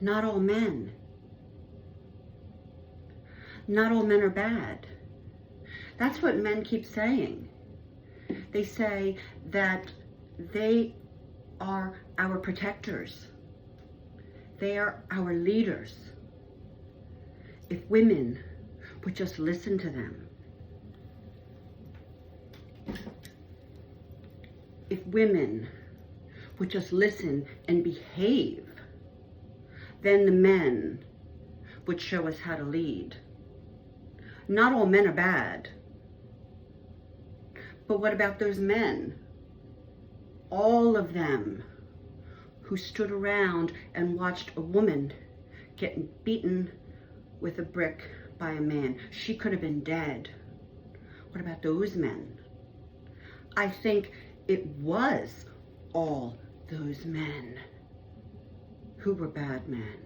Not all men. Not all men are bad. That's what men keep saying. They say that they are our protectors. They are our leaders. If women would just listen to them. If women would just listen and behave, then the men would show us how to lead. Not all men are bad. But what about those men? All of them who stood around and watched a woman getting beaten with a brick by a man. She could have been dead. What about those men? I think it was all those men who were bad men.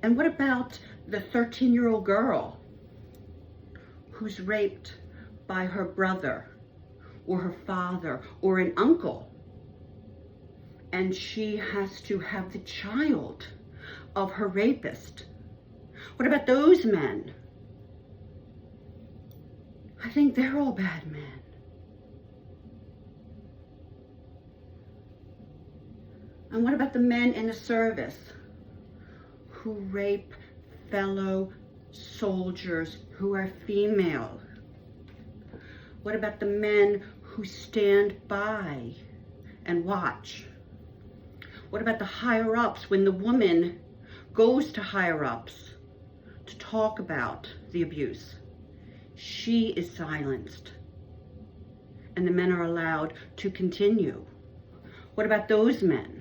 And what about the 13-year-old girl who's raped by her brother or her father or an uncle, and she has to have the child of her rapist? What about those men? I think they're all bad men. And what about the men in the service who rape fellow soldiers who are female? What about the men who stand by and watch? What about the higher ups when the woman goes to higher ups to talk about the abuse? She is silenced and the men are allowed to continue. What about those men?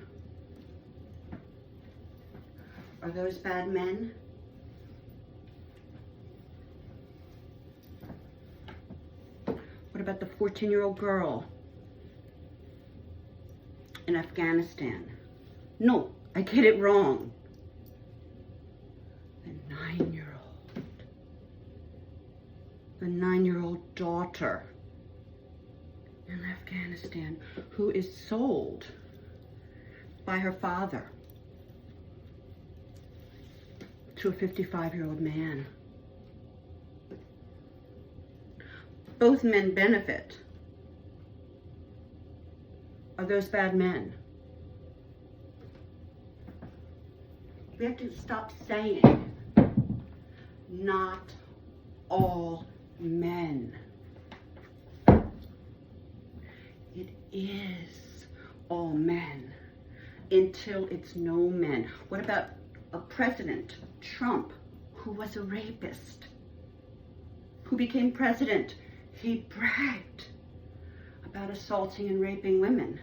Are those bad men? What about the 14-year-old girl in Afghanistan? No, I get it wrong. The 9-year-old. The 9-year-old daughter in Afghanistan who is sold by her father to a 55-year-old man. Both men benefit. Are those bad men? We have to stop saying not all men. It is all men until it's no men. What about a president, Trump, who was a rapist, who became president? He bragged about assaulting and raping women,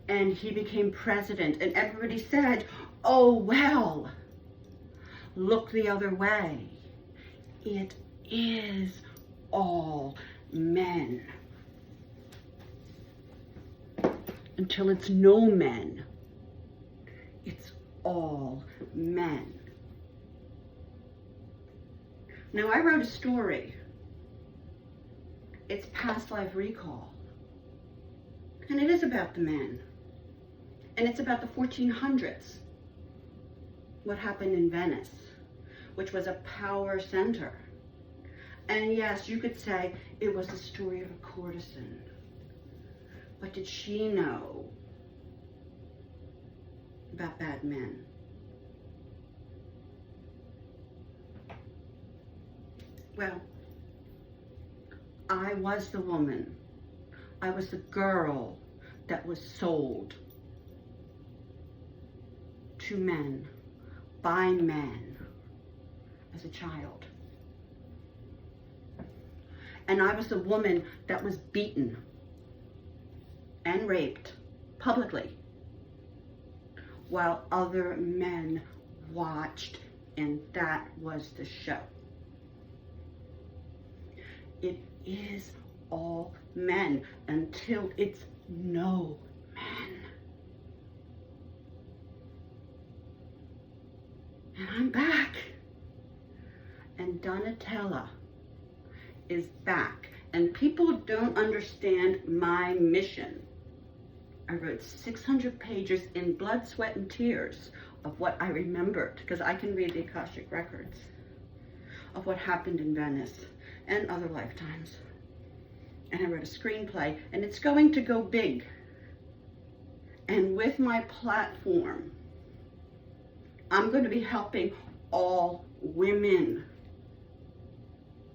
and he became president, and everybody said, oh, well, look the other way. It is all men. Until it's no men, it's all men. Now, I wrote a story. It's Past Life Recall. And it is about the men. And it's about the 1400s. What happened in Venice, which was a power center. And yes, you could say it was the story of a courtesan. But did she know about bad men? Well, I was the woman. I was the girl that was sold to men, by men, as a child. And I was the woman that was beaten and raped publicly while other men watched, and that was the show. It is all men until it's no men. And I'm back. And Donatella is back. And people don't understand my mission. I wrote 600 pages in blood, sweat, and tears of what I remembered, because I can read the Akashic records, of what happened in Venice and other lifetimes. And I wrote a screenplay, and it's going to go big. And with my platform, I'm going to be helping all women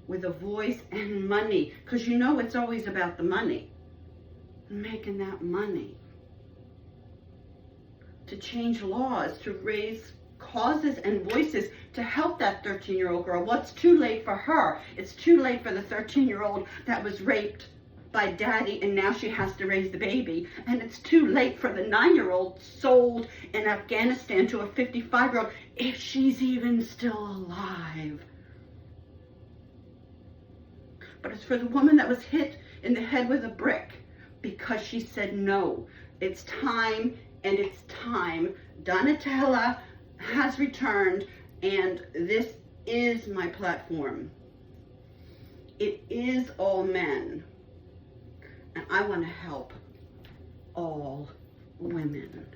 with a voice and money, because you know it's always about the money. Making that money to change laws, to raise causes and voices to help that 13-year-old girl. Well, it's too late for her. It's too late for the 13-year-old that was raped by daddy and now she has to raise the baby. And it's too late for the 9-year-old sold in Afghanistan to a 55-year-old, if she's even still alive. But it's for the woman that was hit in the head with a brick because she said no. It's time, and it's time. Donatella has returned, and this is my platform. It is all men, and I want to help all women.